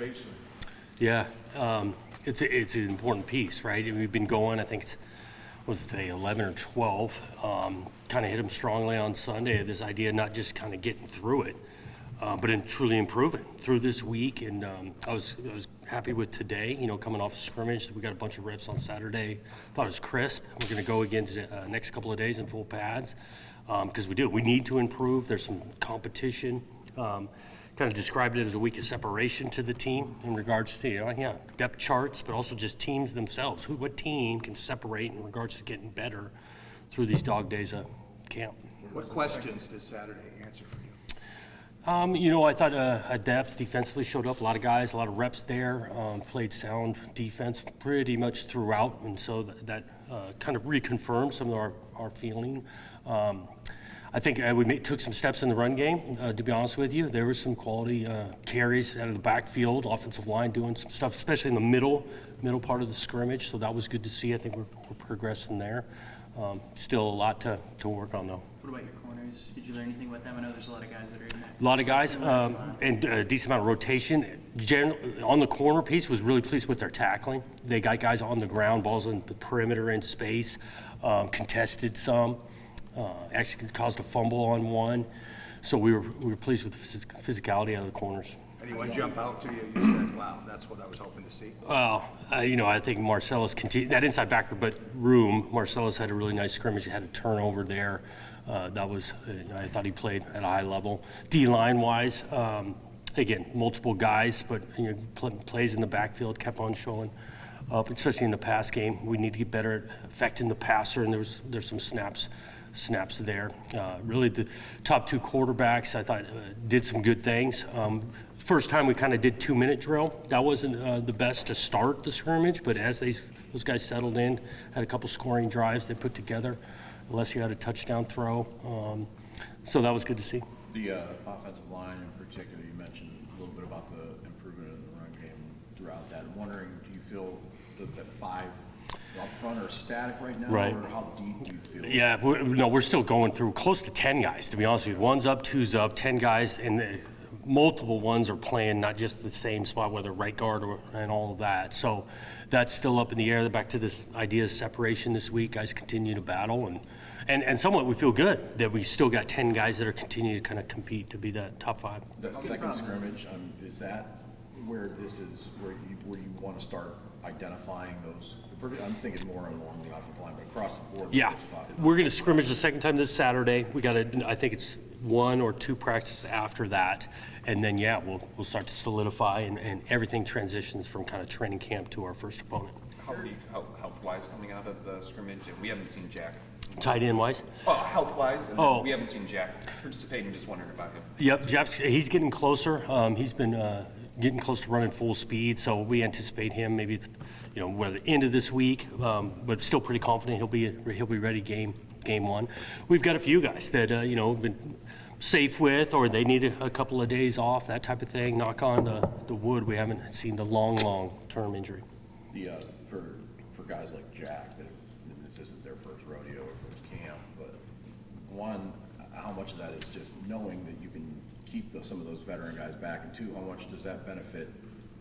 motivation. Yeah, it's an important piece, right? And we've been going, I think it's, what was it today, 11 or 12. Kind of hit them strongly on Sunday. This idea not just kind of getting through it, but in truly improving through this week. And I was happy with today, coming off of scrimmage. We got a bunch of reps on Saturday. Thought it was crisp. We're going to go again to the next couple of days in full pads because we need to improve. There's some competition. Kind of described it as a week of separation to the team in regards to, depth charts, but also just teams themselves. What team can separate in regards to getting better through these dog days of camp? What questions did Saturday answer for you? I thought depth defensively showed up. A lot of guys, a lot of reps there, played sound defense pretty much throughout, and so that kind of reconfirmed some of our feeling. I think we took some steps in the run game, to be honest with you. There was some quality carries out of the backfield, offensive line doing some stuff, especially in the middle part of the scrimmage, so that was good to see. I think we're progressing there. Still a lot to work on, though. What about your corners? Did you learn anything about them? I know there's a lot of guys that are in that. A lot of guys, and a decent amount of rotation. On the corner piece, was really pleased with their tackling. They got guys on the ground, balls in the perimeter in space, contested some. Actually caused a fumble on one, so we were pleased with the physicality out of the corners. Anyone jump out to you? You said, "Wow, that's what I was hoping to see." Well, I think Marcellus continued that inside backer, but room. Marcellus had a really nice scrimmage. He had a turnover there. That was I thought he played at a high level. D-line wise, again, multiple guys, but plays in the backfield kept on showing up, especially in the pass game. We need to get better at affecting the passer, and there's some snaps there. Really, the top two quarterbacks, I thought, did some good things. First time we kind of did 2-minute drill. That wasn't the best to start the scrimmage, but as those guys settled in, had a couple scoring drives they put together. Alessio had a touchdown throw. So that was good to see. The offensive line in particular, you mentioned a little bit about the improvement in the run game throughout that. I'm wondering, do you feel that 5 up front are static right now, right, or how deep do you feel? Yeah, we're still going through close to 10 guys, to be honest with you. 1's up, 2's up, 10 guys, and multiple ones are playing not just the same spot, whether right guard and all of that. So that's still up in the air. Back to this idea of separation this week. Guys continue to battle, and somewhat we feel good that we still got 10 guys that are continuing to kind of compete to be that top 5. That second scrimmage, is that where this is, where you want to start identifying those? I'm thinking more along the offensive line, but across the board. Yeah, we're going to scrimmage the second time this Saturday. We got I think it's 1 or 2 practices after that, and then we'll start to solidify, and everything transitions from kind of training camp to our first opponent. How health-wise coming out of the scrimmage? We haven't seen Jack. Tight end wise? Oh, health-wise, we haven't seen Jack participating. Just wondering about him. Yep, he's getting closer. He's been getting close to running full speed, so we anticipate him maybe, the end of this week, but still pretty confident he'll be ready game 1. We've got a few guys that been safe with, or they need a couple of days off, that type of thing. Knock on the wood, we haven't seen the long-term injury. For guys like Jack, that this isn't their first rodeo or first camp, but one, how much of that is just knowing that you can keep some of those veteran guys back, and 2, how much does that benefit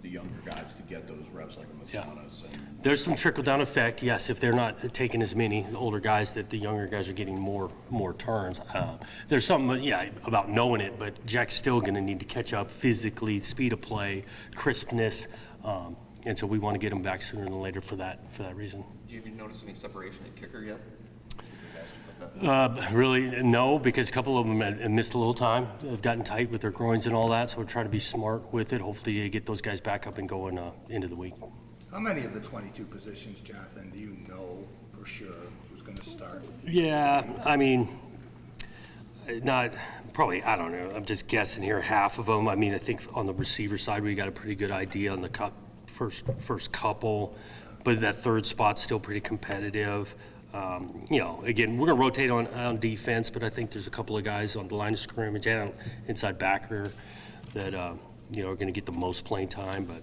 the younger guys to get those reps like a Masanas? Yeah. There's some trickle-down effect, yes, if they're not taking as many, the older guys, that the younger guys are getting more turns. There's something, about knowing it, but Jack's still going to need to catch up physically, speed of play, crispness, and so we want to get him back sooner than later for that reason. Do you notice any separation at kicker yet? Really, no, because a couple of them had missed a little time. They've gotten tight with their groins and all that, so we're trying to be smart with it. Hopefully get those guys back up and going into the week. How many of the 22 positions, Jonathan, do you know for sure who's going to start? Yeah, I mean, not probably, I don't know. I'm just guessing here, half of them. I mean, I think on the receiver side, we got a pretty good idea on the first couple, but that third spot's still pretty competitive. Again, we're going to rotate on defense, but I think there's a couple of guys on the line of scrimmage and inside backer that, are going to get the most playing time. But,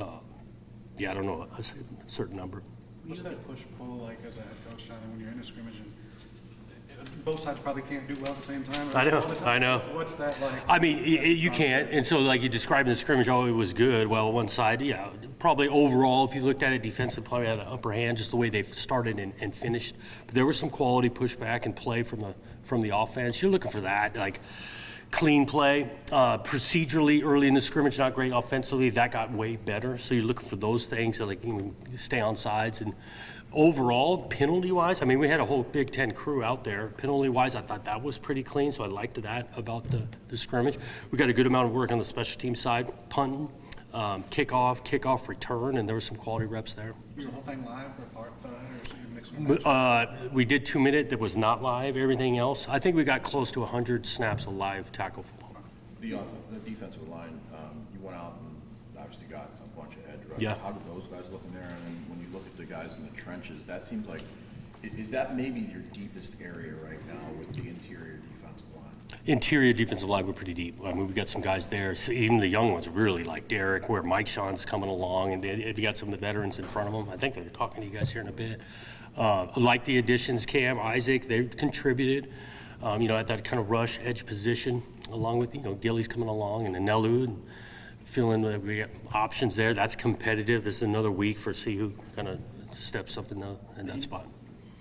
I don't know a certain number. What's that push-pull like as a head coach, Jonathan, when you're in a scrimmage and both sides probably can't do well at the same time. I know, all the time. I know. What's that like? I mean, you can't, and so like you described in the scrimmage, oh, it was good. Well, one side, yeah, probably overall, if you looked at it, defensive probably had an upper hand, just the way they started and finished. But there was some quality pushback and play from the offense. You're looking for that, like clean play, procedurally early in the scrimmage, not great offensively. That got way better. So you're looking for those things, so like you can stay on sides and. Overall, penalty-wise, I mean, we had a whole Big Ten crew out there. Penalty-wise, I thought that was pretty clean, so I liked that about the scrimmage. We got a good amount of work on the special team side, punting, kickoff, return, and there was some quality reps there. Was the whole thing live or part of it, or is it a mix and match? We did 2-minute that was not live. Everything else, I think we got close to 100 snaps of live tackle football. The defensive line, you went out and obviously got a bunch of edge rushers. Yeah. How did those guys look in there? And then when you look at the guys in the trenches, that seems like, is that maybe your deepest area right now with the interior defensive line? Interior defensive line, we're pretty deep. I mean, we got some guys there. So even the young ones, really like Derek, where Mike Sean's coming along, and if you got some of the veterans in front of them, I think they're talking to you guys here in a bit. Like the additions, Cam, Isaac, they contributed. At that kind of rush edge position, along with Gilly's coming along and Anelu, and feeling that we got options there. That's competitive. This is another week for see who kind of steps up in that spot.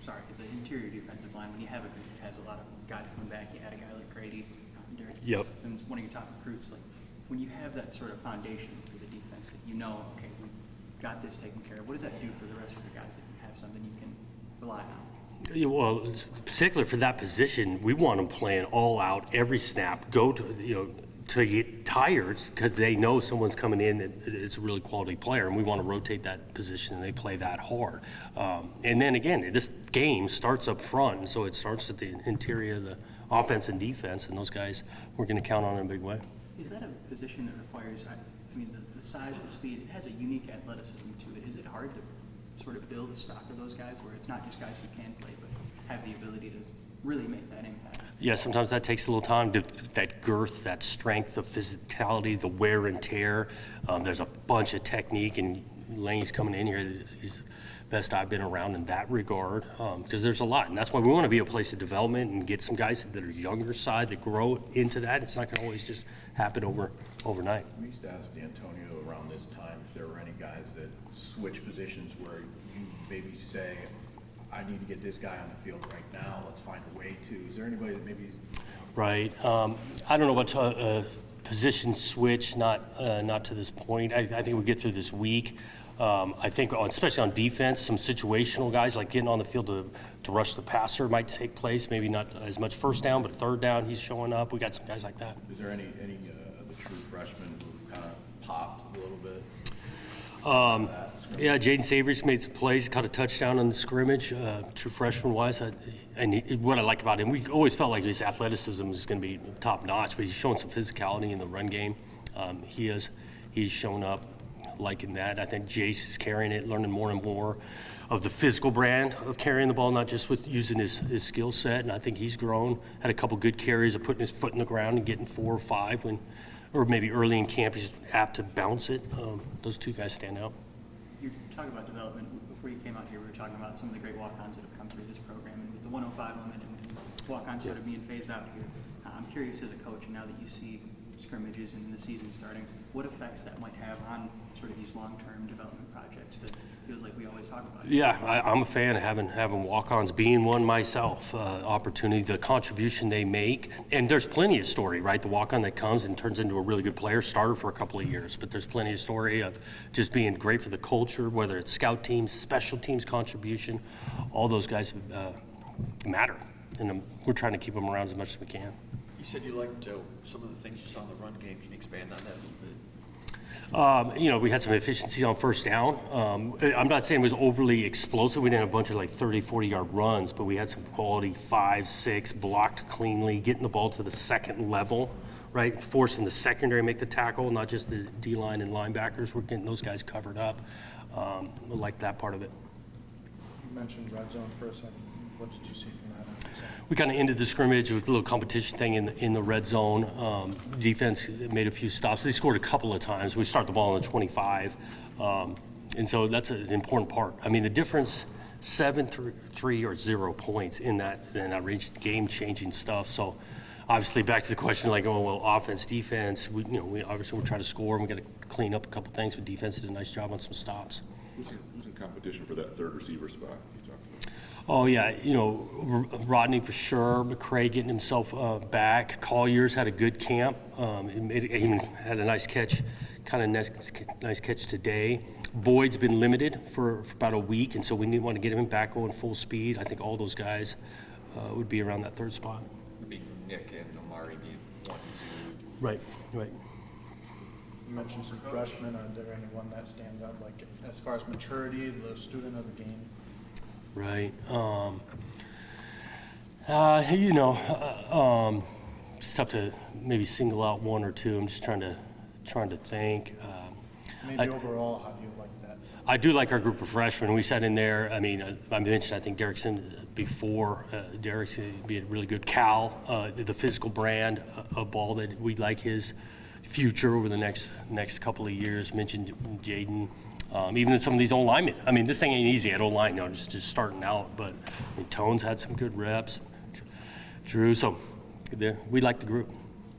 Sorry, the interior defensive line, when you have a group that has a lot of guys coming back, you had a guy like Grady, Derek. Yep. And one of your top recruits, like when you have that sort of foundation for the defense that okay, we've got this taken care of, what does that do for the rest of the guys that you have something you can rely on? Yeah, well, particularly for that position, we want them playing all out every snap. Go to get tired because they know someone's coming in that is a really quality player, and we want to rotate that position and they play that hard. And then again, this game starts up front, and so it starts at the interior of the offense and defense, and those guys we're going to count on in a big way. Is that a position that requires, the size, the speed, it has a unique athleticism to it. Is it hard to sort of build a stock of those guys where it's not just guys who can play, but have the ability to really make that impact? Yeah, sometimes that takes a little time, that girth, that strength, the physicality, the wear and tear. There's a bunch of technique, and Lane's coming in here. He's the best I've been around in that regard, because there's a lot. And that's why we want to be a place of development and get some guys that are younger side that grow into that. It's not going to always just happen overnight. We used to ask D'Antonio around this time if there were any guys that switch positions where you maybe say, I need to get this guy on the field right now. Let's find a way to. Is there anybody that maybe? Right. I don't know about position switch. Not to this point. I think we get through this week. I think, especially on defense, some situational guys like getting on the field to rush the passer might take place. Maybe not as much first down, but third down, he's showing up. We got some guys like that. Is there any of the true freshmen who've kind of popped a little bit? Yeah, Jaden Savory's made some plays, caught a touchdown on the scrimmage, true freshman-wise. What I like about him, we always felt like his athleticism is going to be top-notch, but he's showing some physicality in the run game. He's shown up liking that. I think Jace is carrying it, learning more and more of the physical brand of carrying the ball, not just with using his skill set, and I think he's grown. Had a couple good carries of putting his foot in the ground and getting 4 or 5 or maybe early in camp, he's apt to bounce it. Those two guys stand out. You're talking about development. Before you came out here, we were talking about some of the great walk-ons that have come through this program, and with the 105 limit and walk-ons sort of being phased out here. I'm curious as a coach, now that you see scrimmages and the season starting, what effects that might have on sort of these long-term development projects that feels like we always talk about. Yeah, I'm a fan of having walk-ons, being one myself, opportunity, the contribution they make. And there's plenty of story, right? The walk-on that comes and turns into a really good player, started for a couple of years, but there's plenty of story of just being great for the culture, whether it's scout teams, special teams contribution, all those guys matter. And we're trying to keep them around as much as we can. You said you liked some of the things you saw in the run game. Can you expand on that a little bit? We had some efficiency on first down. I'm not saying it was overly explosive. We didn't have a bunch of like 30, 40-yard runs, but we had some quality 5, 6, blocked cleanly, getting the ball to the second level, right? Forcing the secondary to make the tackle, not just the D-line and linebackers. We're getting those guys covered up. I like that part of it. You mentioned red zone for a second. What did you see from that? We kind of ended the scrimmage with a little competition thing in the red zone. Defense made a few stops. They scored a couple of times. We start the ball on the 25. And so that's an important part. I mean, the difference 7-3 or 0 points in that range, game-changing stuff. So obviously back to the question, like, oh, well, offense, defense, we obviously we're trying to score, and we got to clean up a couple things, but defense did a nice job on some stops. Who's in competition for that third receiver spot you talked about? Oh, yeah, Rodney for sure, McCray getting himself back. Collier's had a good camp. He had a nice catch, nice catch today. Boyd's been limited for about a week, and so we want to get him back going full speed. I think all those guys would be around that third spot. Would be Nick and Omari be 1 and 2. Right. You mentioned some freshmen. Are there anyone that stands out, like as far as maturity, the student of the game? Right. It's tough to maybe single out one or two. I'm just trying to think. Maybe overall, how do you like that? I do like our group of freshmen. We sat in there. I mean, I mentioned, I think Derrickson before. Derrickson would be a really good Cal, the physical brand of ball that we like his future over the next couple of years. Mentioned Jaden. Even some of these old linemen. I mean, this thing ain't easy at old line, just starting out. But I mean, Tone's had some good reps. Drew, so we like the group.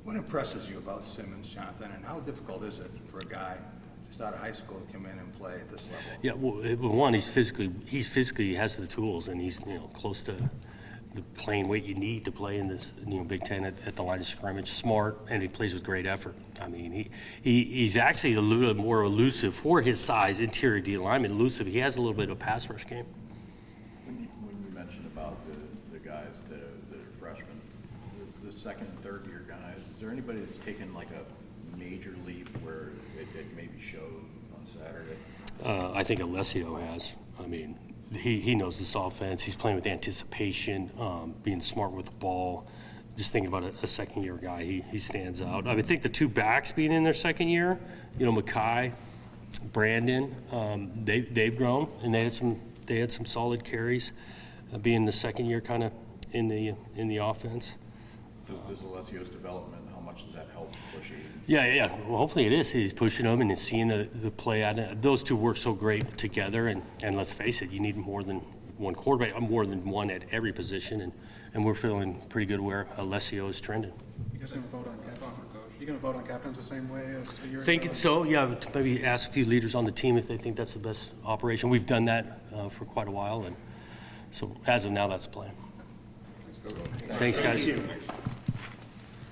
What impresses you about Simmons, Jonathan, and how difficult is it for a guy just out of high school to come in and play at this level? Yeah, well, one, he physically has the tools, and he's close to the playing weight you need to play in this Big Ten at the line of scrimmage. Smart, and he plays with great effort. I mean, he's actually a little more elusive for his size, interior D lineman, elusive. He has a little bit of a pass rush game. When you mentioned about the guys that are freshmen, the second and third year guys, is there anybody that's taken like a major leap where it maybe showed on Saturday? I think Alessio has. I mean, he knows this offense. He's playing with anticipation, being smart with the ball. Just thinking about a second-year guy, he stands out. I think the two backs being in their second year, Mackay, Brandon, they've grown, and they had some solid carries, being the second year kind of in the offense. Does Alessio's development, how much does that help push Aiden? Yeah. Well, hopefully it is. He's pushing them and seeing the play out. Those two work so great together, and let's face it, you need more than one quarterback, more than one at every position, and we're feeling pretty good where Alessio is trending. You guys gonna vote on captains? You gonna vote on captains the same way as a year Think ago? so, yeah. Maybe ask a few leaders on the team if they think that's the best operation. We've done that for quite a while, and so as of now, that's the plan. Thanks, guys. Thank you.